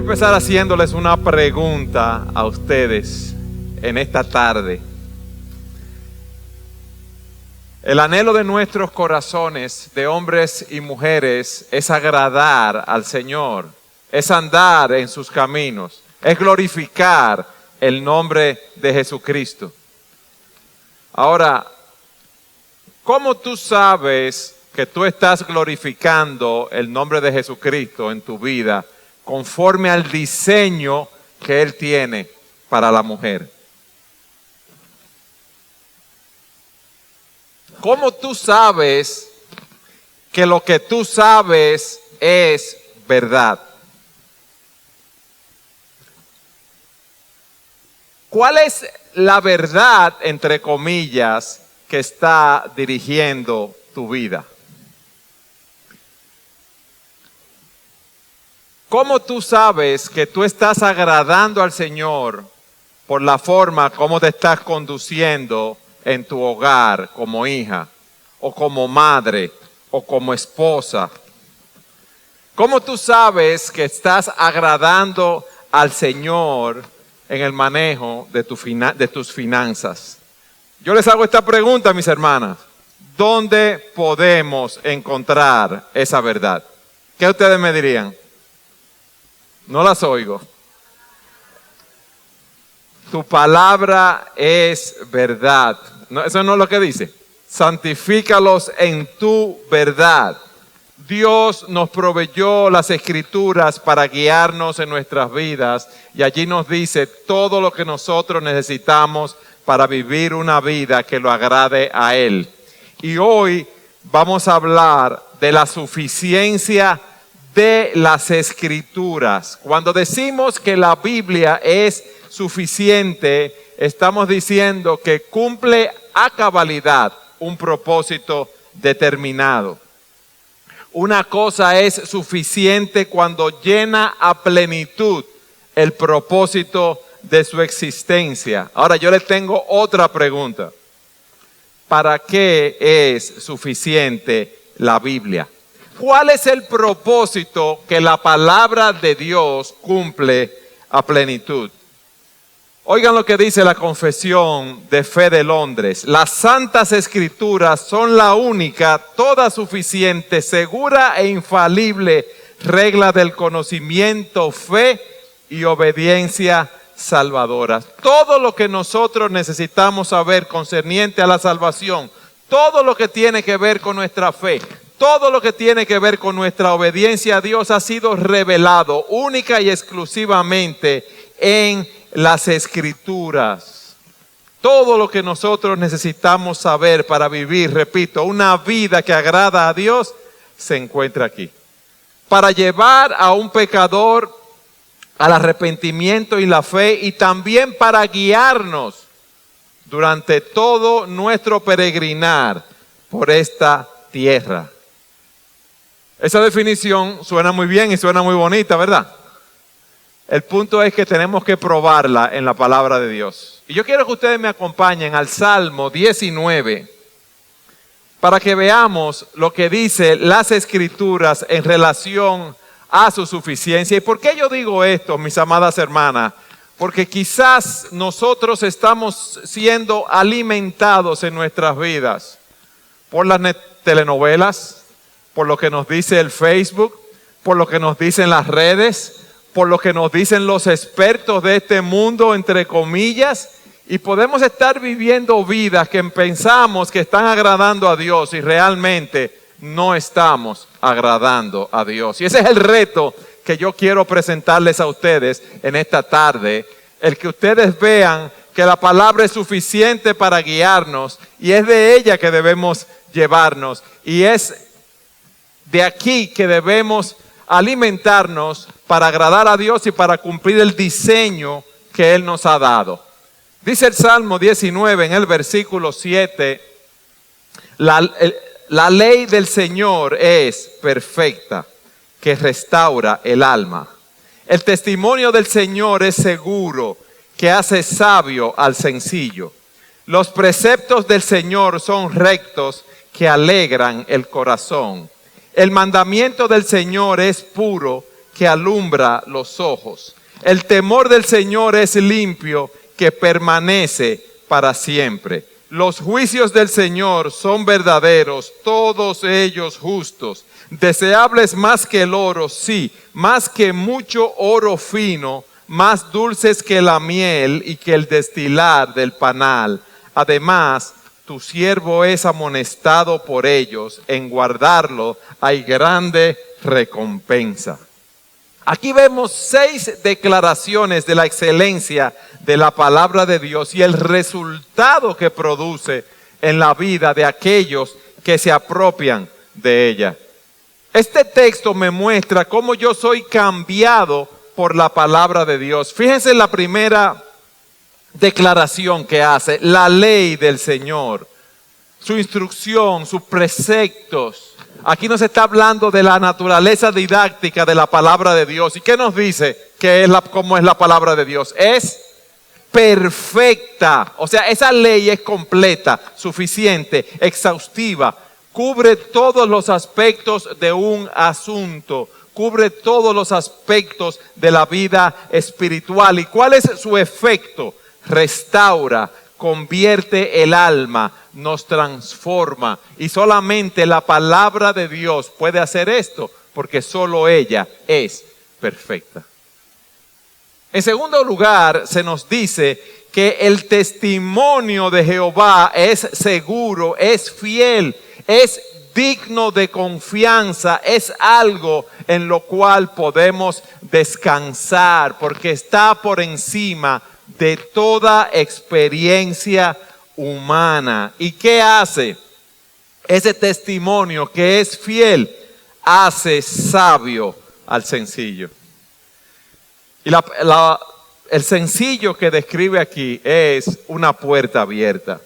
empezar haciéndoles una pregunta a ustedes en esta tarde. El anhelo de nuestros corazones, de hombres y mujeres, es agradar al Señor, es andar en sus caminos, es glorificar el nombre de Jesucristo. Ahora, ¿cómo tú sabes que tú estás glorificando el nombre de Jesucristo en tu vida conforme al diseño que Él tiene para la mujer? ¿Cómo tú sabes que lo que tú sabes es verdad? ¿Cuál es la verdad, entre comillas, que está dirigiendo tu vida? ¿Cómo tú sabes que tú estás agradando al Señor por la forma como te estás conduciendo en tu hogar como hija, o como madre, o como esposa? ¿Cómo tú sabes que estás agradando al Señor en el manejo de tus finanzas? Yo les hago esta pregunta, mis hermanas. ¿Dónde podemos encontrar esa verdad? ¿Qué ustedes me dirían? No las oigo. Tu palabra es verdad. No, eso no es lo que dice. Santifícalos en tu verdad. Dios nos proveyó las Escrituras para guiarnos en nuestras vidas y allí nos dice todo lo que nosotros necesitamos para vivir una vida que lo agrade a Él. Y hoy vamos a hablar de la suficiencia de las Escrituras. Cuando decimos que la Biblia es suficiente, estamos diciendo que cumple a cabalidad un propósito determinado. Una cosa es suficiente cuando llena a plenitud el propósito de su existencia. Ahora yo les tengo otra pregunta. ¿Para qué es suficiente la Biblia? ¿Cuál es el propósito que la palabra de Dios cumple a plenitud? Oigan lo que dice la Confesión de Fe de Londres. Las Santas Escrituras son la única, toda suficiente, segura e infalible regla del conocimiento, fe y obediencia salvadoras. Todo lo que nosotros necesitamos saber concerniente a la salvación, todo lo que tiene que ver con nuestra fe, todo lo que tiene que ver con nuestra obediencia a Dios ha sido revelado única y exclusivamente en las Escrituras. Todo lo que nosotros necesitamos saber para vivir, repito, una vida que agrada a Dios, se encuentra aquí. Para llevar a un pecador al arrepentimiento y la fe, y también para guiarnos durante todo nuestro peregrinar por esta tierra. Esa definición suena muy bien y suena muy bonita, ¿verdad? El punto es que tenemos que probarla en la palabra de Dios. Y yo quiero que ustedes me acompañen al Salmo 19 para que veamos lo que dice las Escrituras en relación a su suficiencia. ¿Y por qué yo digo esto, mis amadas hermanas? Porque quizás nosotros estamos siendo alimentados en nuestras vidas por las telenovelas, por lo que nos dice el Facebook, por lo que nos dicen las redes, por lo que nos dicen los expertos de este mundo, entre comillas, y podemos estar viviendo vidas que pensamos que están agradando a Dios y realmente no estamos agradando a Dios. Y ese es el reto que yo quiero presentarles a ustedes en esta tarde, el que ustedes vean que la palabra es suficiente para guiarnos y es de ella que debemos llevarnos y es de aquí que debemos alimentarnos para agradar a Dios y para cumplir el diseño que Él nos ha dado. Dice el Salmo 19 en el versículo 7, la ley del Señor es perfecta, que restaura el alma. El testimonio del Señor es seguro, que hace sabio al sencillo. Los preceptos del Señor son rectos, que alegran el corazón. El mandamiento del Señor es puro, que alumbra los ojos. El temor del Señor es limpio, que permanece para siempre. Los juicios del Señor son verdaderos, todos ellos justos. Deseables más que el oro, sí, más que mucho oro fino, más dulces que la miel y que el destilar del panal. Además, tu siervo es amonestado por ellos, en guardarlo hay grande recompensa. Aquí vemos 6 declaraciones de la excelencia de la palabra de Dios y el resultado que produce en la vida de aquellos que se apropian de ella. Este texto me muestra cómo yo soy cambiado por la palabra de Dios. Fíjense en la primera declaración que hace: la ley del Señor, su instrucción, sus preceptos. Aquí nos está hablando de la naturaleza didáctica de la palabra de Dios. ¿Y qué nos dice cómo es la palabra de Dios? Es perfecta. O sea, esa ley es completa, suficiente, exhaustiva. Cubre todos los aspectos de un asunto. Cubre todos los aspectos de la vida espiritual. ¿Y cuál es su efecto? Restaura, convierte el alma, nos transforma. Y solamente la palabra de Dios puede hacer esto, porque solo ella es perfecta. En segundo lugar, se nos dice que el testimonio de Jehová es seguro, es fiel, es digno de confianza, es algo en lo cual podemos descansar, porque está por encima de toda experiencia humana. ¿Y qué hace? Ese testimonio que es fiel hace sabio al sencillo. Y el sencillo que describe aquí es una puerta abierta.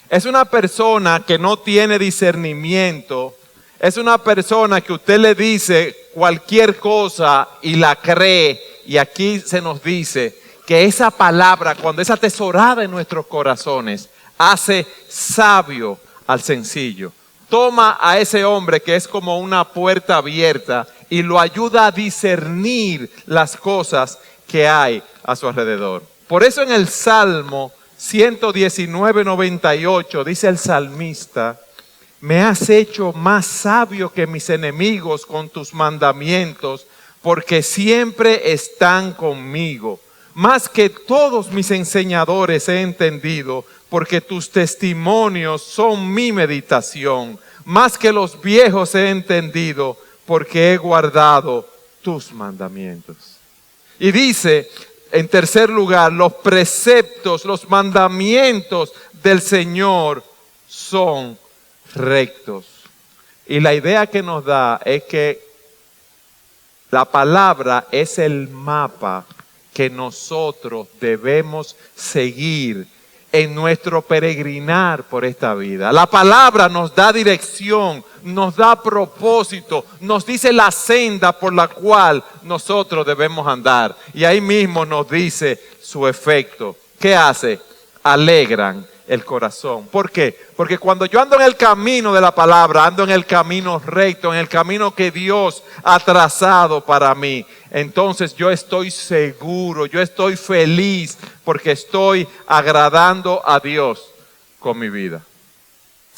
Es una persona que no tiene discernimiento. Es una persona que usted le dice cualquier cosa y la cree. Y aquí se nos dice que esa palabra, cuando es atesorada en nuestros corazones, hace sabio al sencillo. Toma a ese hombre que es como una puerta abierta y lo ayuda a discernir las cosas que hay a su alrededor. Por eso en el Salmo 119:98 dice el salmista: me has hecho más sabio que mis enemigos con tus mandamientos, porque siempre están conmigo. Más que todos mis enseñadores he entendido, porque tus testimonios son mi meditación. Más que los viejos he entendido, porque he guardado tus mandamientos. Y dice, en tercer lugar, los preceptos, los mandamientos del Señor son rectos. Y la idea que nos da es que la palabra es el mapa que nosotros debemos seguir en nuestro peregrinar por esta vida. La palabra nos da dirección, nos da propósito, nos dice la senda por la cual nosotros debemos andar. Y ahí mismo nos dice su efecto. ¿Qué hace? Alegran el corazón. ¿Por qué? Porque cuando yo ando en el camino de la palabra, ando en el camino recto, en el camino que Dios ha trazado para mí, entonces yo estoy seguro, yo estoy feliz, porque estoy agradando a Dios con mi vida.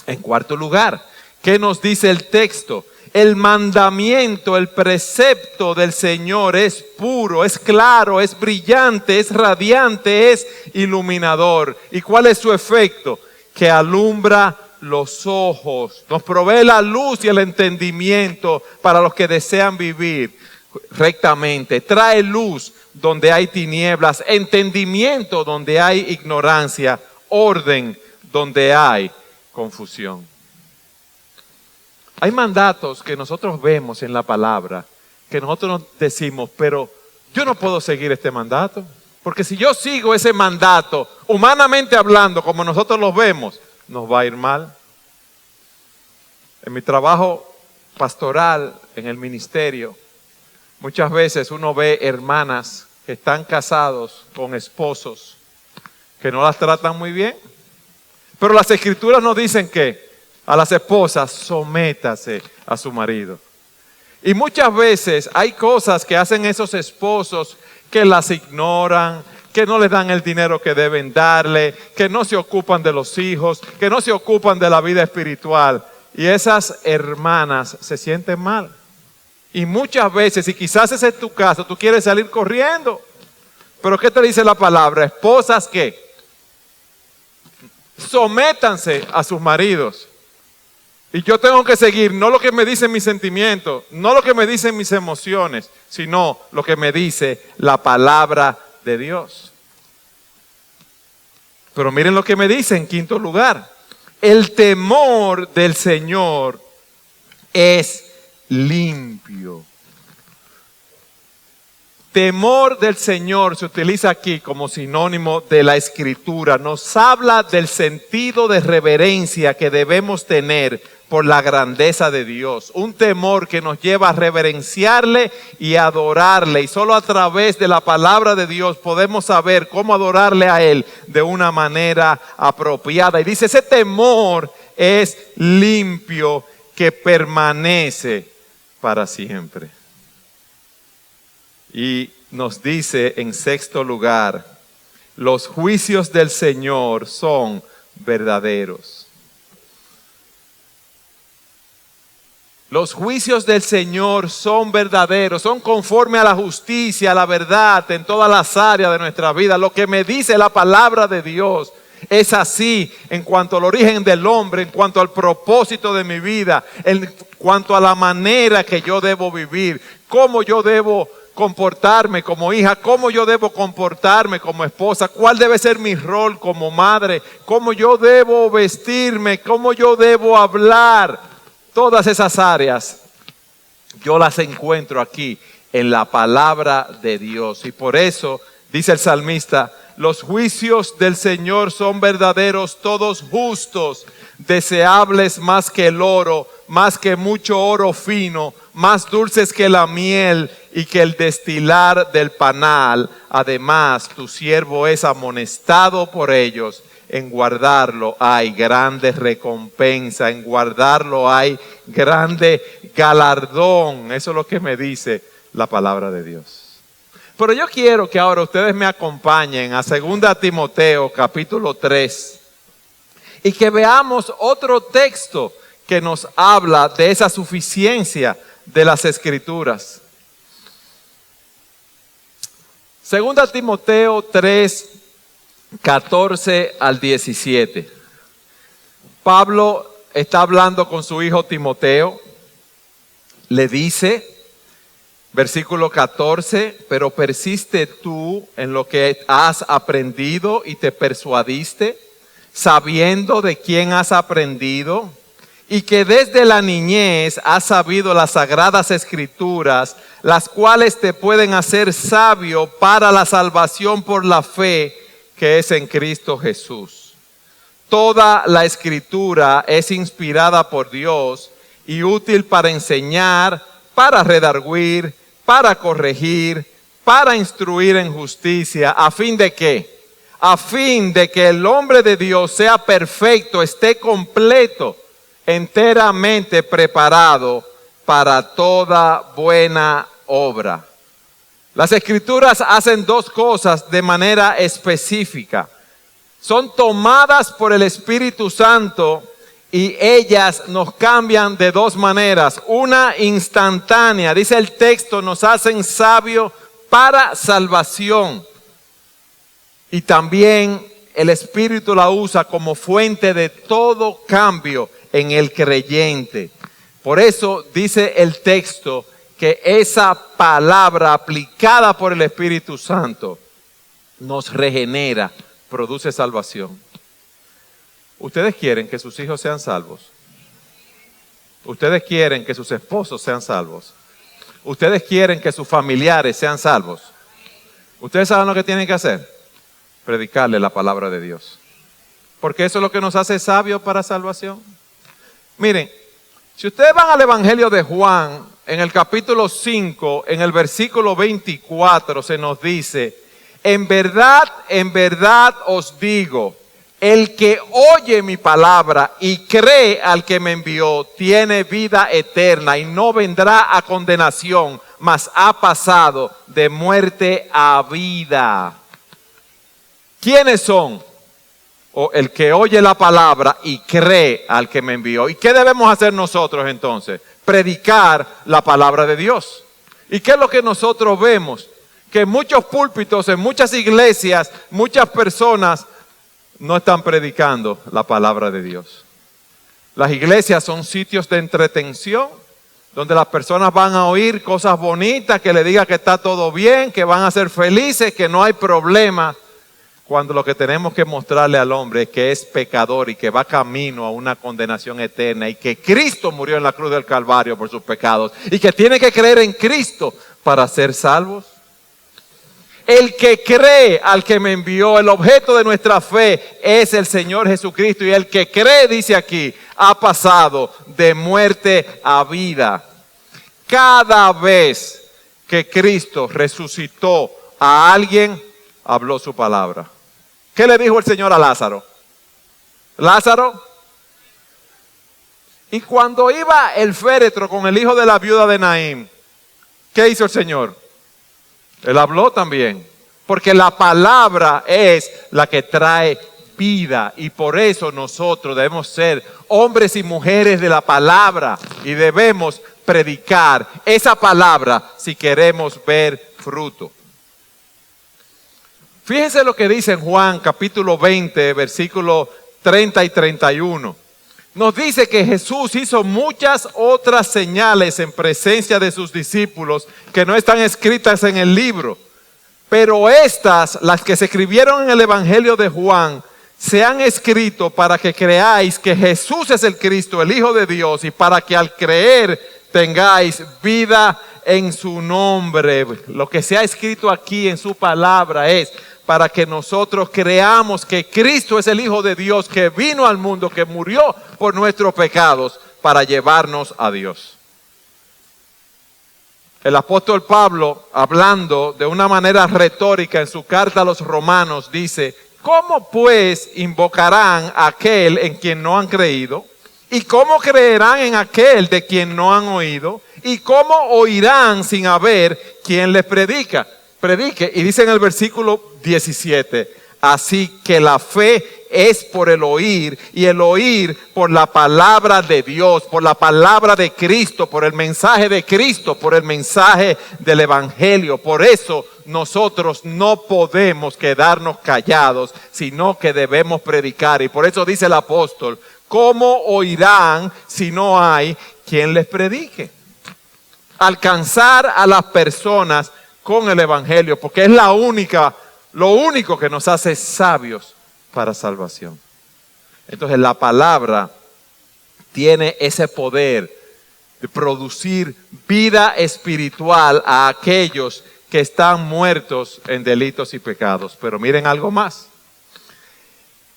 En cuarto lugar, ¿qué nos dice el texto? El mandamiento, el precepto del Señor es puro, es claro, es brillante, es radiante, es iluminador. ¿Y cuál es su efecto? Que alumbra los ojos, nos provee la luz y el entendimiento para los que desean vivir rectamente. Trae luz donde hay tinieblas, entendimiento donde hay ignorancia, orden donde hay confusión. Hay mandatos que nosotros vemos en la palabra, que nosotros decimos, pero yo no puedo seguir este mandato, porque si yo sigo ese mandato, humanamente hablando, como nosotros los vemos, nos va a ir mal. En mi trabajo pastoral, en el ministerio, muchas veces uno ve hermanas que están casados con esposos que no las tratan muy bien, pero las escrituras nos dicen que a las esposas sométase a su marido. Y muchas veces hay cosas que hacen esos esposos que las ignoran, que no les dan el dinero que deben darle, que no se ocupan de los hijos, que no se ocupan de la vida espiritual. Y esas hermanas se sienten mal. Y muchas veces, y quizás ese es tu caso, tú quieres salir corriendo. Pero ¿qué te dice la palabra? Esposas que sométanse a sus maridos. Y yo tengo que seguir no lo que me dicen mis sentimientos, no lo que me dicen mis emociones, sino lo que me dice la palabra de Dios. Pero miren lo que me dice en quinto lugar. El temor del Señor es limpio. Temor del Señor se utiliza aquí como sinónimo de la Escritura. Nos habla del sentido de reverencia que debemos tener por la grandeza de Dios. Un temor que nos lleva a reverenciarle y adorarle. Y solo a través de la palabra de Dios podemos saber cómo adorarle a Él de una manera apropiada. Y dice, ese temor es limpio, que permanece para siempre. Y nos dice en sexto lugar, los juicios del Señor son verdaderos. Los juicios del Señor son verdaderos, son conforme a la justicia, a la verdad en todas las áreas de nuestra vida. Lo que me dice la palabra de Dios es así en cuanto al origen del hombre, en cuanto al propósito de mi vida, en cuanto a la manera que yo debo vivir, cómo yo debo comportarme como hija, cómo yo debo comportarme como esposa, cuál debe ser mi rol como madre, cómo yo debo vestirme, cómo yo debo hablar. Todas esas áreas yo las encuentro aquí en la palabra de Dios. Y por eso dice el salmista, los juicios del Señor son verdaderos, todos justos, deseables más que el oro, más que mucho oro fino, más dulces que la miel y que el destilar del panal. Además, tu siervo es amonestado por ellos. En guardarlo hay grande recompensa, en guardarlo hay grande galardón. Eso es lo que me dice la palabra de Dios. Pero yo quiero que ahora ustedes me acompañen a 2 Timoteo capítulo 3 y que veamos otro texto que nos habla de esa suficiencia de las Escrituras. 2 Timoteo 3, 14 al 17. Pablo está hablando con su hijo Timoteo. Le dice, versículo 14, pero persiste tú en lo que has aprendido y te persuadiste, sabiendo de quién has aprendido, y que desde la niñez has sabido las sagradas escrituras, las cuales te pueden hacer sabio para la salvación por la fe que es en Cristo Jesús. Toda la escritura es inspirada por Dios y útil para enseñar, para redarguir, para corregir, para instruir en justicia, ¿a fin de qué? A fin de que el hombre de Dios sea perfecto, esté completo, enteramente preparado para toda buena obra. Las Escrituras hacen dos cosas de manera específica. Son tomadas por el Espíritu Santo y ellas nos cambian de dos maneras. Una instantánea, dice el texto, nos hacen sabios para salvación. Y también el Espíritu la usa como fuente de todo cambio en el creyente. Por eso dice el texto que esa palabra aplicada por el Espíritu Santo nos regenera, produce salvación. ¿Ustedes quieren que sus hijos sean salvos? ¿Ustedes quieren que sus esposos sean salvos? ¿Ustedes quieren que sus familiares sean salvos? ¿Ustedes saben lo que tienen que hacer? Predicarle la palabra de Dios. Porque eso es lo que nos hace sabios para salvación. Miren, si ustedes van al Evangelio de Juan, en el capítulo 5, en el versículo 24, se nos dice, en verdad os digo, El que oye mi palabra y cree al que me envió, tiene vida eterna y no vendrá a condenación, mas ha pasado de muerte a vida. ¿Quiénes son? O el que oye la palabra y cree al que me envió. ¿Y qué debemos hacer nosotros entonces? Predicar la palabra de Dios. ¿Y qué es lo que nosotros vemos? Que en muchos púlpitos, en muchas iglesias, muchas personas no están predicando la palabra de Dios. Las iglesias son sitios de entretención, donde las personas van a oír cosas bonitas, que le digan que está todo bien, que van a ser felices, que no hay problema, cuando lo que tenemos que mostrarle al hombre es que es pecador y que va camino a una condenación eterna y que Cristo murió en la cruz del Calvario por sus pecados y que tiene que creer en Cristo para ser salvos. El que cree al que me envió, el objeto de nuestra fe es el Señor Jesucristo. Y el que cree, dice aquí, ha pasado de muerte a vida. Cada vez que Cristo resucitó a alguien, habló su palabra. ¿Qué le dijo el Señor a Lázaro? Lázaro. Y cuando iba el féretro con el hijo de la viuda de Naín, ¿qué hizo el Señor? Él habló también, porque la palabra es la que trae vida y por eso nosotros debemos ser hombres y mujeres de la palabra y debemos predicar esa palabra si queremos ver fruto. Fíjense lo que dice en Juan capítulo 20, versículos 30 y 31. Nos dice que Jesús hizo muchas otras señales en presencia de sus discípulos que no están escritas en el libro. Pero estas, las que se escribieron en el Evangelio de Juan, se han escrito para que creáis que Jesús es el Cristo, el Hijo de Dios, y para que al creer tengáis vida en su nombre. Lo que se ha escrito aquí en su palabra es para que nosotros creamos que Cristo es el Hijo de Dios, que vino al mundo, que murió por nuestros pecados para llevarnos a Dios. El apóstol Pablo, hablando de una manera retórica en su carta a los romanos, dice: ¿cómo pues invocarán a aquel en quien no han creído? ¿Y cómo creerán en aquel de quien no han oído? ¿Y cómo oirán sin haber quien les predique? Y dice en el versículo 17, así que la fe es por el oír y el oír por la palabra de Dios, por la palabra de Cristo, por el mensaje de Cristo, por el mensaje del Evangelio. Por eso nosotros no podemos quedarnos callados, sino que debemos predicar. Y por eso dice el apóstol: ¿cómo oirán si no hay quien les predique? Alcanzar a las personas con el Evangelio, porque es lo único que nos hace sabios para salvación. Entonces la palabra tiene ese poder de producir vida espiritual a aquellos que están muertos en delitos y pecados. Pero miren algo más.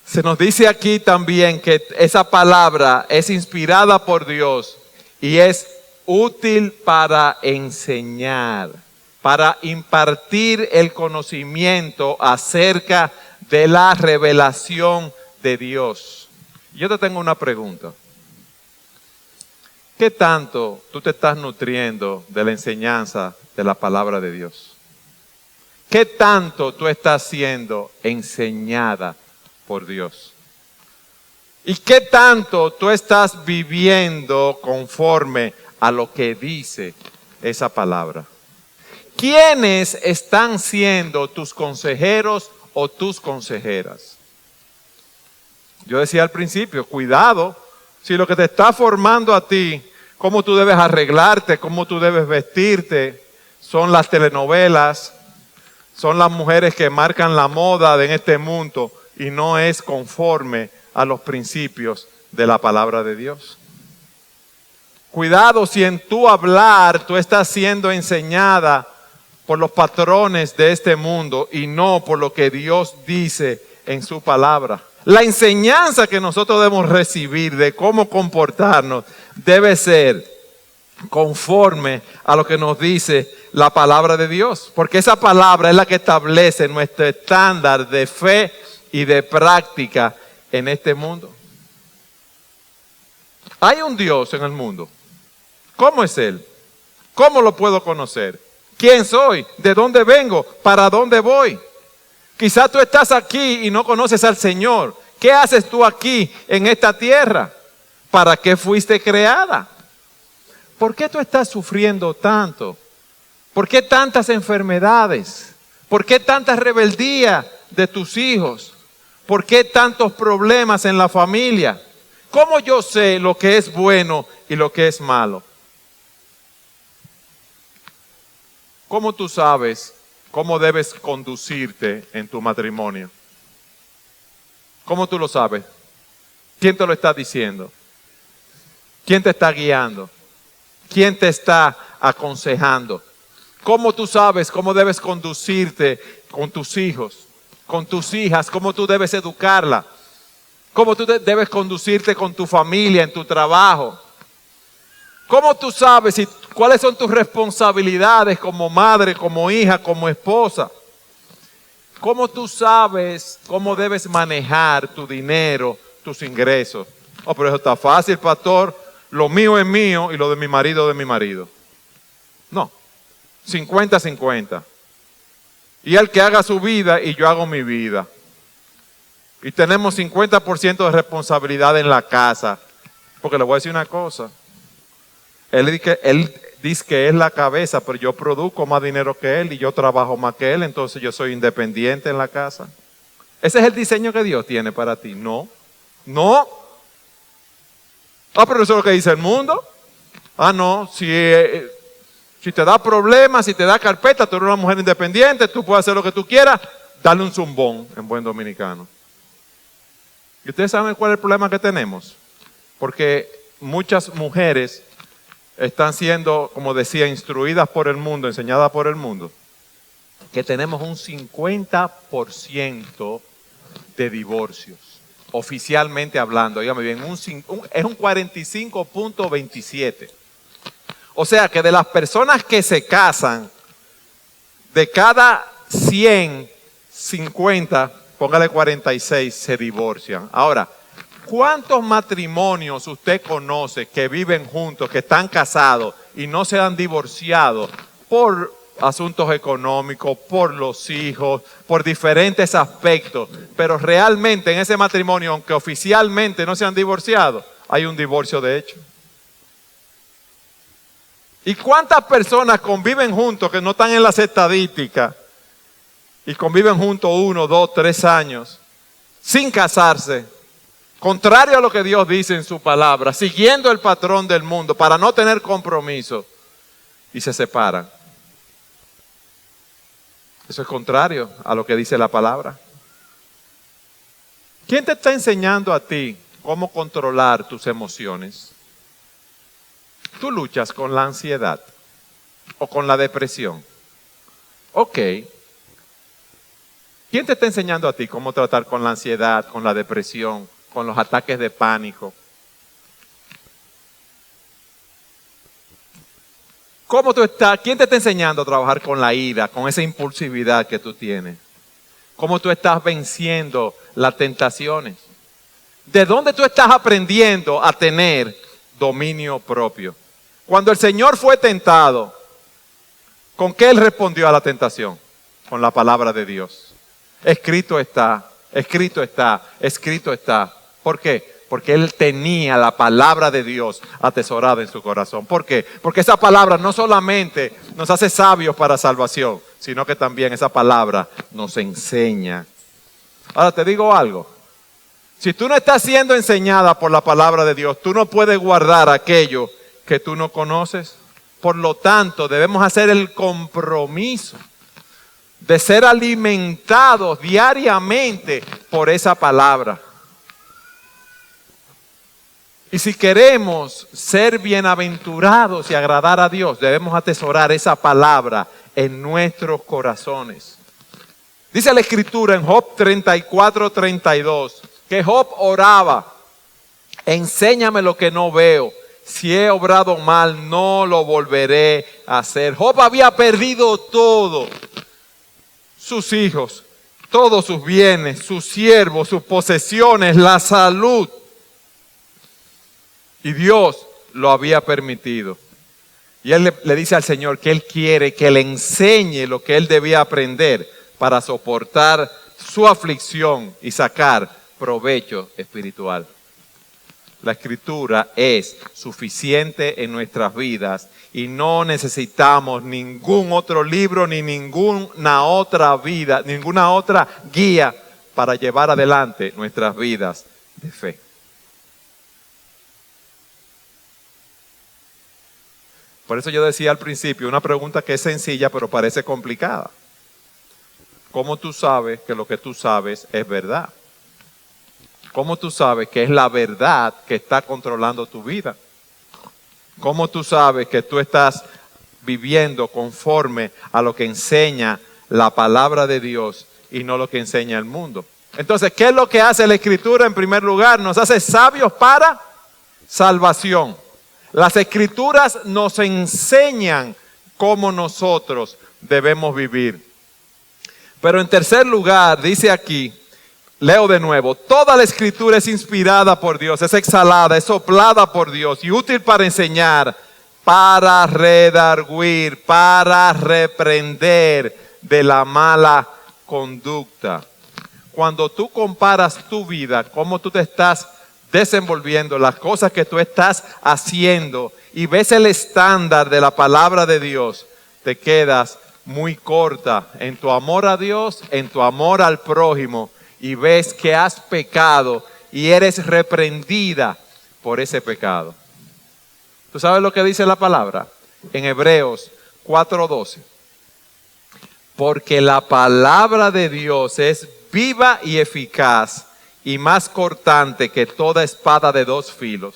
Se nos dice aquí también que esa palabra es inspirada por Dios y es útil para enseñar, para impartir el conocimiento acerca de la revelación de Dios. Yo te tengo una pregunta. ¿Qué tanto tú te estás nutriendo de la enseñanza de la palabra de Dios? ¿Qué tanto tú estás siendo enseñada por Dios? ¿Y qué tanto tú estás viviendo conforme a lo que dice esa palabra? ¿Quiénes están siendo tus consejeros o tus consejeras? Yo decía al principio, cuidado, si lo que te está formando a ti, cómo tú debes arreglarte, cómo tú debes vestirte, son las telenovelas, son las mujeres que marcan la moda en este mundo y no es conforme a los principios de la palabra de Dios. Cuidado si en tu hablar tú estás siendo enseñada por los patrones de este mundo y no por lo que Dios dice en su palabra. La enseñanza que nosotros debemos recibir de cómo comportarnos debe ser conforme a lo que nos dice la palabra de Dios, porque esa palabra es la que establece nuestro estándar de fe y de práctica en este mundo? Hay un Dios en el mundo. ¿Cómo es Él? ¿Cómo lo puedo conocer? ¿Quién soy? ¿De dónde vengo? ¿Para dónde voy? Quizás tú estás aquí y no conoces al Señor. ¿Qué haces tú aquí en esta tierra? ¿Para qué fuiste creada? ¿Por qué tú estás sufriendo tanto? ¿Por qué tantas enfermedades? ¿Por qué tanta rebeldía de tus hijos? ¿Por qué tantos problemas en la familia? ¿Cómo yo sé lo que es bueno y lo que es malo? ¿Cómo tú sabes cómo debes conducirte en tu matrimonio? ¿Cómo tú lo sabes? ¿Quién te lo está diciendo? ¿Quién te está guiando? ¿Quién te está aconsejando? ¿Cómo tú sabes cómo debes conducirte con tus hijos, con tus hijas? ¿Cómo tú debes educarla? ¿Cómo tú debes conducirte con tu familia, en tu trabajo? ¿Cómo tú sabes cuáles son tus responsabilidades como madre, como hija, como esposa? ¿Cómo tú sabes cómo debes manejar tu dinero, tus ingresos? Oh, pero eso está fácil, pastor. Lo mío es mío y lo de mi marido es de mi marido. No, 50-50. Y él que haga su vida y yo hago mi vida. Y tenemos 50% de responsabilidad en la casa. Porque le voy a decir una cosa. Él dice que es la cabeza, pero yo produzco más dinero que él y yo trabajo más que él, entonces yo soy independiente en la casa. ¿Ese es el diseño que Dios tiene para ti? No. No. Ah, pero eso es lo que dice el mundo. Ah, no. Si te da problemas, si te da carpeta, tú eres una mujer independiente, tú puedes hacer lo que tú quieras, dale un zumbón en buen dominicano. ¿Y ustedes saben cuál es el problema que tenemos? Porque muchas mujeres están siendo, como decía, instruidas por el mundo, enseñadas por el mundo, que tenemos un 50% de divorcios, oficialmente hablando. Dígame bien, es un 45.27. O sea que de las personas que se casan, de cada 100, 50, póngale 46, se divorcian. Ahora, ¿cuántos matrimonios usted conoce que viven juntos, que están casados y no se han divorciado por asuntos económicos, por los hijos, por diferentes aspectos? Pero realmente en ese matrimonio, aunque oficialmente no se han divorciado, hay un divorcio de hecho. ¿Y cuántas personas conviven juntos que no están en las estadísticas y conviven juntos 1, 2, 3 años sin casarse? Contrario a lo que Dios dice en su palabra, siguiendo el patrón del mundo para no tener compromiso y se separan. Eso es contrario a lo que dice la palabra. ¿Quién te está enseñando a ti cómo controlar tus emociones? ¿Tú luchas con la ansiedad o con la depresión? Ok. ¿Quién te está enseñando a ti cómo tratar con la ansiedad, con la depresión, con los ataques de pánico? ¿Quién te está enseñando a trabajar con la ira, con esa impulsividad que tú tienes? ¿Cómo tú estás venciendo las tentaciones? ¿De dónde tú estás aprendiendo a tener dominio propio? Cuando el Señor fue tentado, ¿con qué Él respondió a la tentación? Con la palabra de Dios. Escrito está, escrito está, escrito está. ¿Por qué? Porque Él tenía la palabra de Dios atesorada en su corazón. ¿Por qué? Porque esa palabra no solamente nos hace sabios para salvación, sino que también esa palabra nos enseña. Ahora te digo algo. Si tú no estás siendo enseñada por la palabra de Dios, tú no puedes guardar aquello que tú no conoces. Por lo tanto, debemos hacer el compromiso de ser alimentados diariamente por esa palabra. Y si queremos ser bienaventurados y agradar a Dios, debemos atesorar esa palabra en nuestros corazones. Dice la Escritura en Job 34:32, que Job oraba: enséñame lo que no veo. Si he obrado mal, no lo volveré a hacer. Job había perdido todo. Sus hijos, todos sus bienes, sus siervos, sus posesiones, la salud. Y Dios lo había permitido. Y él le dice al Señor que él quiere que le enseñe lo que él debía aprender para soportar su aflicción y sacar provecho espiritual. La Escritura es suficiente en nuestras vidas y no necesitamos ningún otro libro ni ninguna otra guía para llevar adelante nuestras vidas de fe. Por eso yo decía al principio una pregunta que es sencilla pero parece complicada. ¿Cómo tú sabes que lo que tú sabes es verdad? ¿Cómo tú sabes que es la verdad que está controlando tu vida? ¿Cómo tú sabes que tú estás viviendo conforme a lo que enseña la palabra de Dios y no lo que enseña el mundo? Entonces, ¿qué es lo que hace la Escritura? En primer lugar, nos hace sabios para salvación. Las Escrituras nos enseñan cómo nosotros debemos vivir. Pero en tercer lugar, dice aquí, leo de nuevo, toda la Escritura es inspirada por Dios, es exhalada, es soplada por Dios y útil para enseñar, para redarguir, para reprender de la mala conducta. Cuando tú comparas tu vida, cómo tú te estás desenvolviendo, las cosas que tú estás haciendo y ves el estándar de la palabra de Dios, te quedas muy corta en tu amor a Dios, en tu amor al prójimo y ves que has pecado y eres reprendida por ese pecado. ¿Tú sabes lo que dice la palabra? En Hebreos 4:12. Porque la palabra de Dios es viva y eficaz y más cortante que toda espada de dos filos,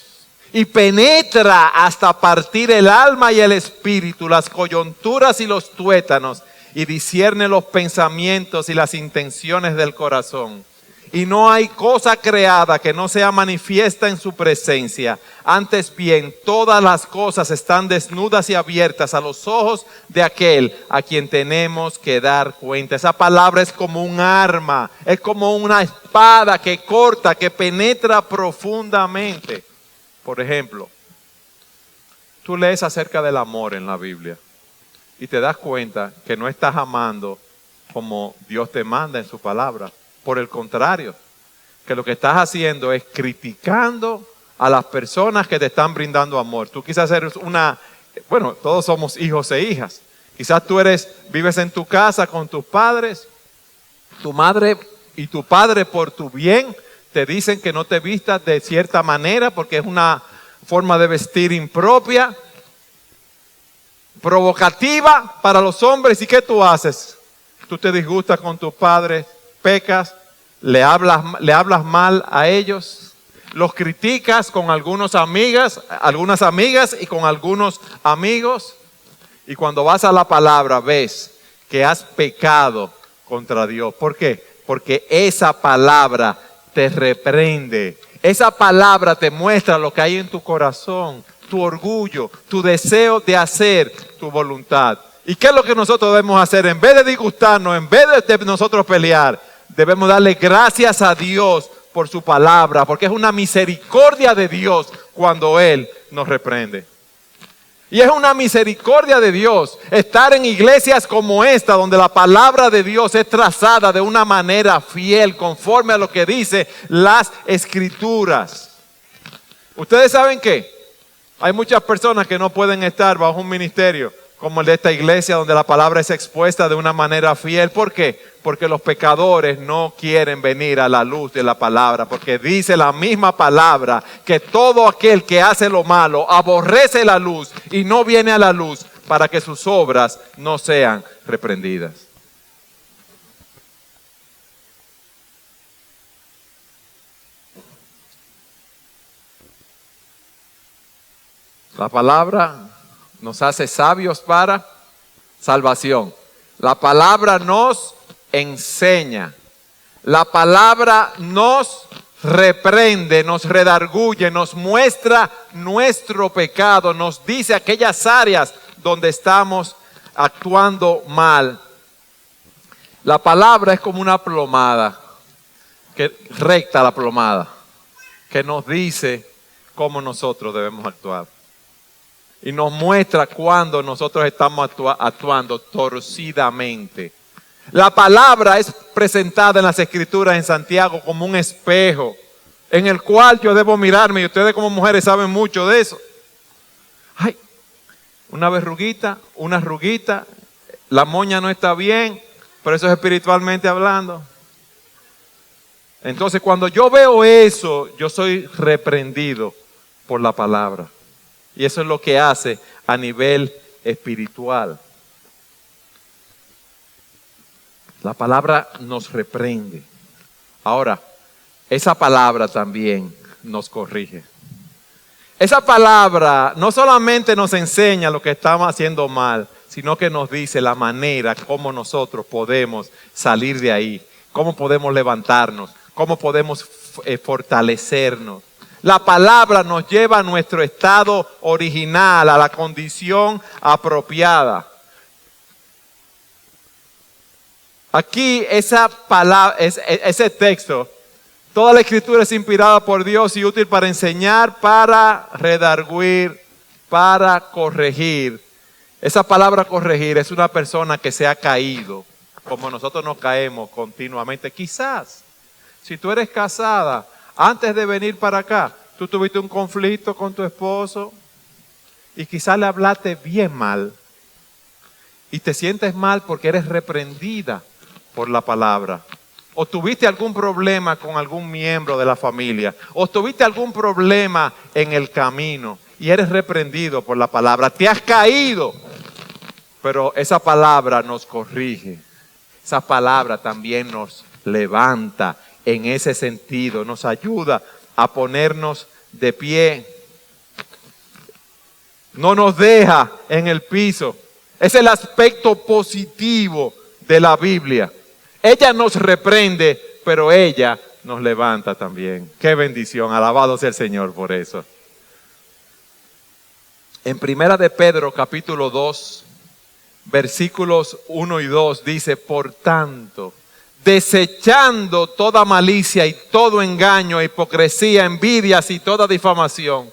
y penetra hasta partir el alma y el espíritu, las coyunturas y los tuétanos, y discierne los pensamientos y las intenciones del corazón. Y no hay cosa creada que no sea manifiesta en su presencia. Antes bien, todas las cosas están desnudas y abiertas a los ojos de aquel a quien tenemos que dar cuenta. Esa palabra es como un arma, es como una espada que corta, que penetra profundamente. Por ejemplo, tú lees acerca del amor en la Biblia y te das cuenta que no estás amando como Dios te manda en su palabra. Por el contrario, que lo que estás haciendo es criticando a las personas que te están brindando amor. Tú quizás eres todos somos hijos e hijas. Quizás tú vives en tu casa con tus padres, tu madre y tu padre por tu bien te dicen que no te vistas de cierta manera porque es una forma de vestir impropia, provocativa para los hombres. ¿Y qué tú haces? Tú te disgustas con tus padres, pecas, le hablas mal a ellos, los criticas con algunas amigas y con algunos amigos. Y cuando vas a la palabra ves que has pecado contra Dios. ¿Por qué? Porque esa palabra te reprende. Esa palabra te muestra lo que hay en tu corazón, tu orgullo, tu deseo de hacer tu voluntad. ¿Y qué es lo que nosotros debemos hacer? En vez de disgustarnos, en vez de nosotros pelear, debemos darle gracias a Dios por su palabra, porque es una misericordia de Dios cuando Él nos reprende. Y es una misericordia de Dios estar en iglesias como esta, donde la palabra de Dios es trazada de una manera fiel, conforme a lo que dice las Escrituras. ¿Ustedes saben qué? Hay muchas personas que no pueden estar bajo un ministerio como el de esta iglesia, donde la palabra es expuesta de una manera fiel. ¿Por qué? Porque los pecadores no quieren venir a la luz de la palabra, porque dice la misma palabra que todo aquel que hace lo malo aborrece la luz y no viene a la luz para que sus obras no sean reprendidas. La palabra nos hace sabios para salvación. La palabra nos enseña. La palabra nos reprende, nos redarguye, nos muestra nuestro pecado, nos dice aquellas áreas donde estamos actuando mal. La palabra es como una plomada, que recta la plomada, que nos dice cómo nosotros debemos actuar. Y nos muestra cuando nosotros estamos actuando torcidamente. La palabra es presentada en las Escrituras en Santiago como un espejo en el cual yo debo mirarme, y ustedes como mujeres saben mucho de eso. Ay, una verruguita, una arruguita, la moña no está bien, pero eso es espiritualmente hablando. Entonces cuando yo veo eso, yo soy reprendido por la palabra. Y eso es lo que hace a nivel espiritual. La palabra nos reprende. Ahora, esa palabra también nos corrige. Esa palabra no solamente nos enseña lo que estamos haciendo mal, sino que nos dice la manera como nosotros podemos salir de ahí, cómo podemos levantarnos, cómo podemos fortalecernos. La palabra nos lleva a nuestro estado original, a la condición apropiada. Aquí esa palabra, ese texto, toda la Escritura es inspirada por Dios y útil para enseñar, para redarguir, para corregir. Esa palabra corregir es una persona que se ha caído, como nosotros nos caemos continuamente. Quizás, si tú eres casada, antes de venir para acá, tú tuviste un conflicto con tu esposo y quizás le hablaste bien mal y te sientes mal porque eres reprendida por la palabra. O tuviste algún problema con algún miembro de la familia, o tuviste algún problema en el camino y eres reprendido por la palabra. Te has caído, pero esa palabra nos corrige. Esa palabra también nos levanta en ese sentido, nos ayuda a ponernos de pie. No nos deja en el piso. Es el aspecto positivo de la Biblia. Ella nos reprende, pero ella nos levanta también. ¡Qué bendición! Alabado sea el Señor por eso. En Primera de Pedro, capítulo 2, versículos 1 y 2, dice: por tanto, desechando toda malicia y todo engaño, hipocresía, envidias y toda difamación,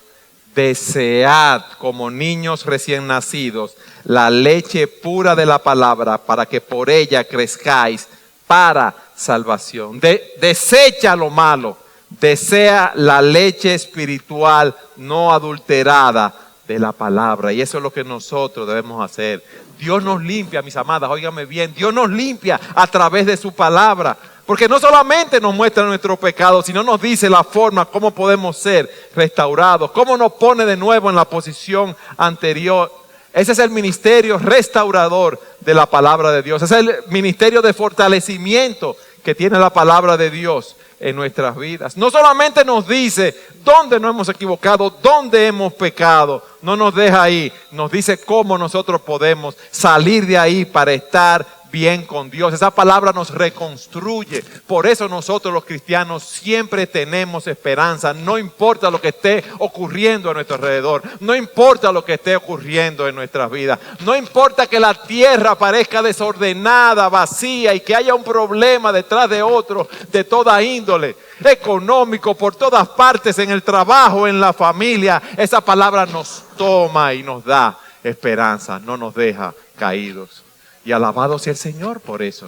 desead como niños recién nacidos la leche pura de la palabra, para que por ella crezcáis para salvación. Desecha lo malo, desea la leche espiritual no adulterada de la palabra. Y eso es lo que nosotros debemos hacer. Dios nos limpia, mis amadas, óigame bien, Dios nos limpia a través de su palabra. Porque no solamente nos muestra nuestro pecado, sino nos dice la forma cómo podemos ser restaurados, cómo nos pone de nuevo en la posición anterior. Ese es el ministerio restaurador de la palabra de Dios. Ese es el ministerio de fortalecimiento que tiene la palabra de Dios en nuestras vidas. No solamente nos dice dónde nos hemos equivocado, dónde hemos pecado, no nos deja ahí, nos dice cómo nosotros podemos salir de ahí para estar bien con Dios. Esa palabra nos reconstruye. Por eso nosotros los cristianos siempre tenemos esperanza. No importa lo que esté ocurriendo a nuestro alrededor. No importa lo que esté ocurriendo en nuestras vidas. No importa que la tierra parezca desordenada, vacía y que haya un problema detrás de otro de toda índole, económico, por todas partes, en el trabajo, en la familia. Esa palabra nos toma y nos da esperanza. No nos deja caídos. Y alabado sea el Señor por eso.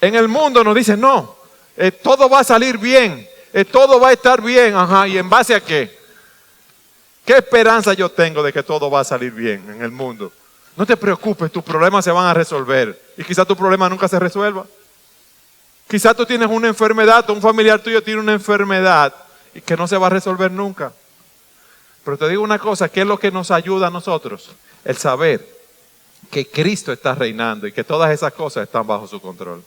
En el mundo nos dicen, no, todo va a salir bien, todo va a estar bien. Ajá, ¿y en base a qué? ¿Qué esperanza yo tengo de que todo va a salir bien en el mundo? No te preocupes, tus problemas se van a resolver. Y quizás tu problema nunca se resuelva. Quizás tú tienes una enfermedad, o un familiar tuyo tiene una enfermedad y que no se va a resolver nunca. Pero te digo una cosa, ¿qué es lo que nos ayuda a nosotros? El saber que Cristo está reinando y que todas esas cosas están bajo su control.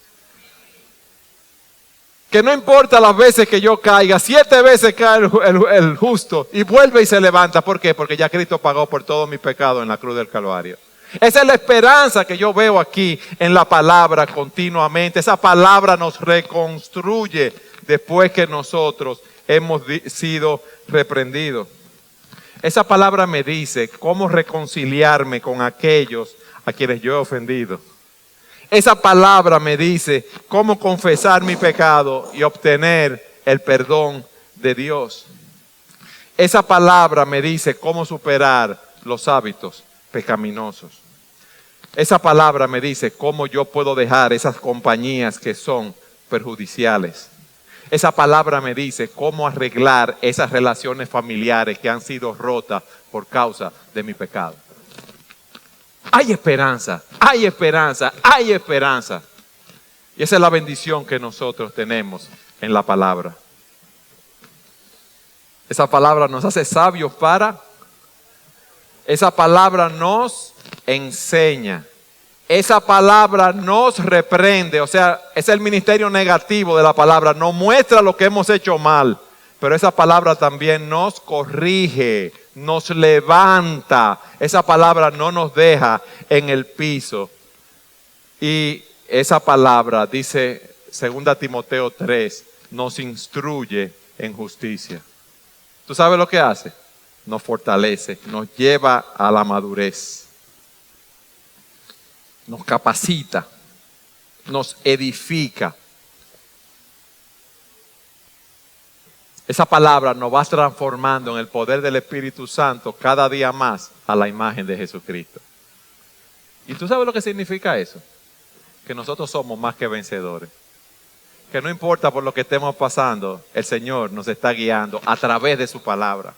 Que no importa las veces que yo caiga, 7 veces cae el justo y vuelve y se levanta. ¿Por qué? Porque ya Cristo pagó por todos mis pecados en la cruz del Calvario. Esa es la esperanza que yo veo aquí en la palabra continuamente. Esa palabra nos reconstruye después que nosotros hemos sido reprendidos. Esa palabra me dice cómo reconciliarme con aquellos a quienes yo he ofendido. Esa palabra me dice cómo confesar mi pecado y obtener el perdón de Dios. Esa palabra me dice cómo superar los hábitos pecaminosos. Esa palabra me dice cómo yo puedo dejar esas compañías que son perjudiciales. Esa palabra me dice cómo arreglar esas relaciones familiares que han sido rotas por causa de mi pecado. Hay esperanza, hay esperanza, hay esperanza. Y esa es la bendición que nosotros tenemos en la palabra. Esa palabra nos hace sabios esa palabra nos enseña. Esa palabra nos reprende, o sea, es el ministerio negativo de la palabra, nos muestra lo que hemos hecho mal, pero esa palabra también nos corrige, nos levanta, esa palabra no nos deja en el piso. Y esa palabra, dice 2 Timoteo 3, nos instruye en justicia. ¿Tú sabes lo que hace? Nos fortalece, nos lleva a la madurez. Nos capacita, nos edifica. Esa palabra nos va transformando en el poder del Espíritu Santo cada día más a la imagen de Jesucristo. ¿Y tú sabes lo que significa eso? Que nosotros somos más que vencedores. Que no importa por lo que estemos pasando, el Señor nos está guiando a través de su palabra.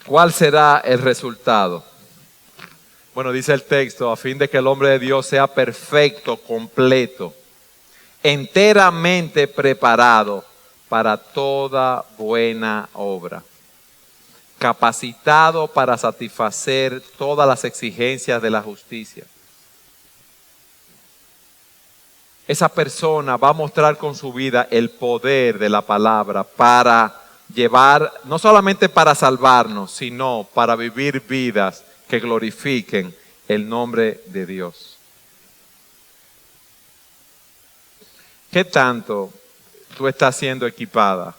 ¿Cuál será el resultado? Bueno, dice el texto, a fin de que el hombre de Dios sea perfecto, completo, enteramente preparado para toda buena obra, capacitado para satisfacer todas las exigencias de la justicia. Esa persona va a mostrar con su vida el poder de la palabra para llevar, no solamente para salvarnos, sino para vivir vidas que glorifiquen el nombre de Dios. ¿Qué tanto tú estás siendo equipada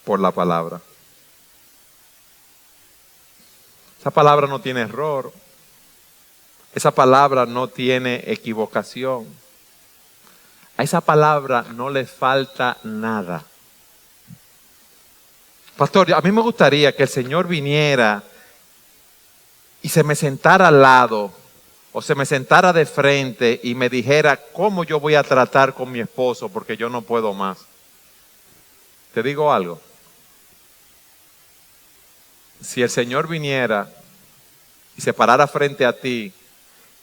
por la palabra? Esa palabra no tiene error. Esa palabra no tiene equivocación. A esa palabra no le falta nada. Pastor, a mí me gustaría que el Señor viniera y se me sentara al lado o se me sentara de frente y me dijera cómo yo voy a tratar con mi esposo porque yo no puedo más. Te digo algo. Si el Señor viniera y se parara frente a ti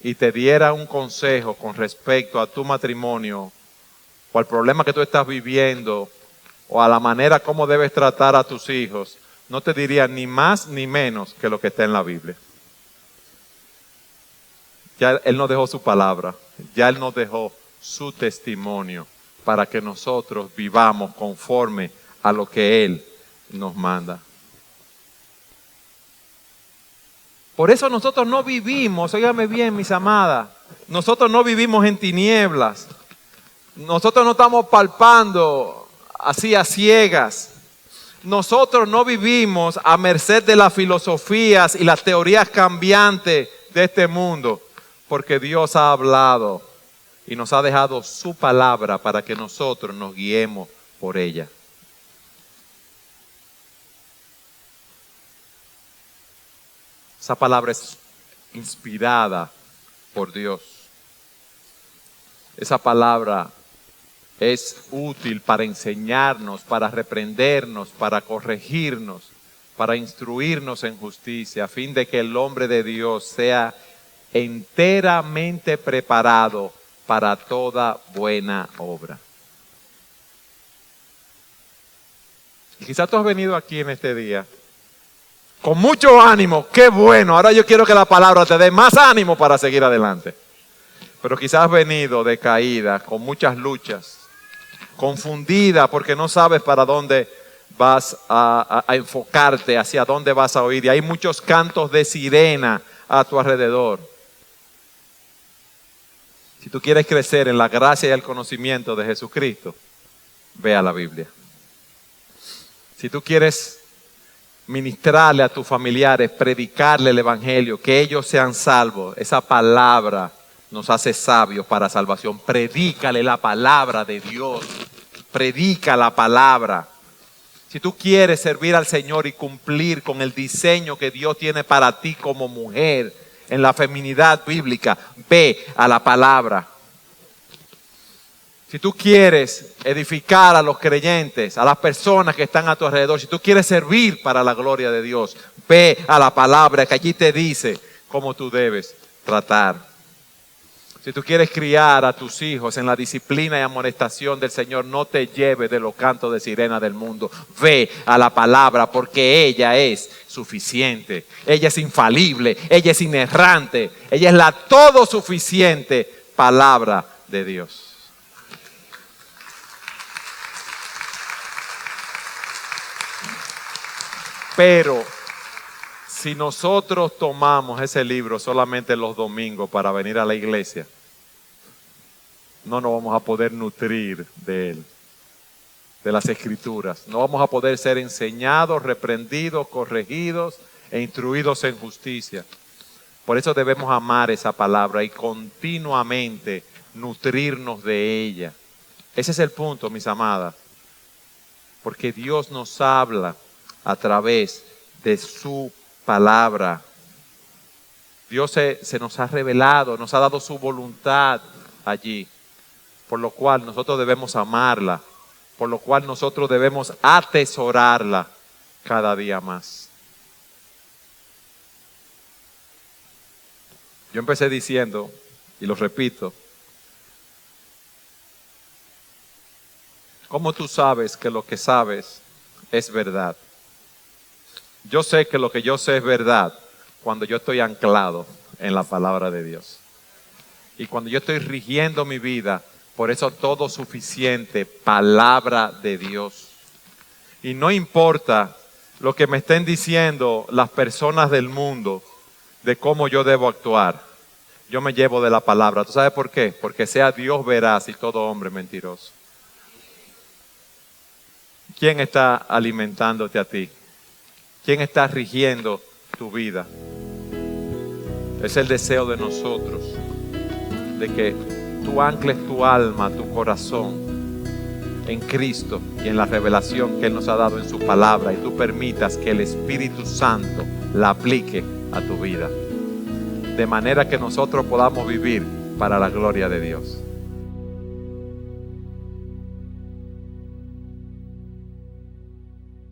y te diera un consejo con respecto a tu matrimonio o al problema que tú estás viviendo o a la manera como debes tratar a tus hijos, no te diría ni más ni menos que lo que está en la Biblia. Ya Él nos dejó su palabra, ya Él nos dejó su testimonio para que nosotros vivamos conforme a lo que Él nos manda. Por eso nosotros no vivimos, óigame bien mis amadas, nosotros no vivimos en tinieblas, nosotros no estamos palpando así a ciegas. Nosotros no vivimos a merced de las filosofías y las teorías cambiantes de este mundo, porque Dios ha hablado y nos ha dejado su palabra para que nosotros nos guiemos por ella. Esa palabra es inspirada por Dios. Esa palabra es útil para enseñarnos, para reprendernos, para corregirnos, para instruirnos en justicia, a fin de que el hombre de Dios sea enteramente preparado para toda buena obra. Y quizás tú has venido aquí en este día con mucho ánimo, qué bueno, ahora yo quiero que la palabra te dé más ánimo para seguir adelante. Pero quizás has venido decaída, con muchas luchas, confundida porque no sabes para dónde vas a enfocarte, hacia dónde vas a oír. Y hay muchos cantos de sirena a tu alrededor. Si tú quieres crecer en la gracia y el conocimiento de Jesucristo, ve a la Biblia. Si tú quieres ministrarle a tus familiares, predicarle el evangelio, que ellos sean salvos, esa palabra nos hace sabios para salvación. Predícale la palabra de Dios. Predica la palabra. Si tú quieres servir al Señor y cumplir con el diseño que Dios tiene para ti como mujer en la feminidad bíblica, ve a la palabra. Si tú quieres edificar a los creyentes, a las personas que están a tu alrededor, si tú quieres servir para la gloria de Dios, ve a la palabra que allí te dice cómo tú debes tratar. Si tú quieres criar a tus hijos en la disciplina y amonestación del Señor, no te lleves de los cantos de sirena del mundo. Ve a la palabra porque ella es suficiente. Ella es infalible, ella es inerrante, ella es la todo suficiente palabra de Dios. Pero si nosotros tomamos ese libro solamente los domingos para venir a la iglesia, no nos vamos a poder nutrir de él, de las escrituras. No vamos a poder ser enseñados, reprendidos, corregidos e instruidos en justicia. Por eso debemos amar esa palabra y continuamente nutrirnos de ella. Ese es el punto, mis amadas. Porque Dios nos habla a través de su palabra. Dios se nos ha revelado, nos ha dado su voluntad allí, por lo cual nosotros debemos amarla, por lo cual nosotros debemos atesorarla cada día más. Yo empecé diciendo, y lo repito, ¿cómo tú sabes que lo que sabes es verdad? Yo sé que lo que yo sé es verdad cuando yo estoy anclado en la palabra de Dios. Y cuando yo estoy rigiendo mi vida por eso todo suficiente palabra de Dios. Y no importa lo que me estén diciendo las personas del mundo de cómo yo debo actuar. Yo me llevo de la palabra. ¿Tú sabes por qué? Porque sea Dios veraz y todo hombre mentiroso. ¿Quién está alimentándote a ti? ¿Quién está rigiendo tu vida? Es el deseo de nosotros, de que tú ancles tu alma, tu corazón en Cristo y en la revelación que Él nos ha dado en su palabra y tú permitas que el Espíritu Santo la aplique a tu vida. De manera que nosotros podamos vivir para la gloria de Dios.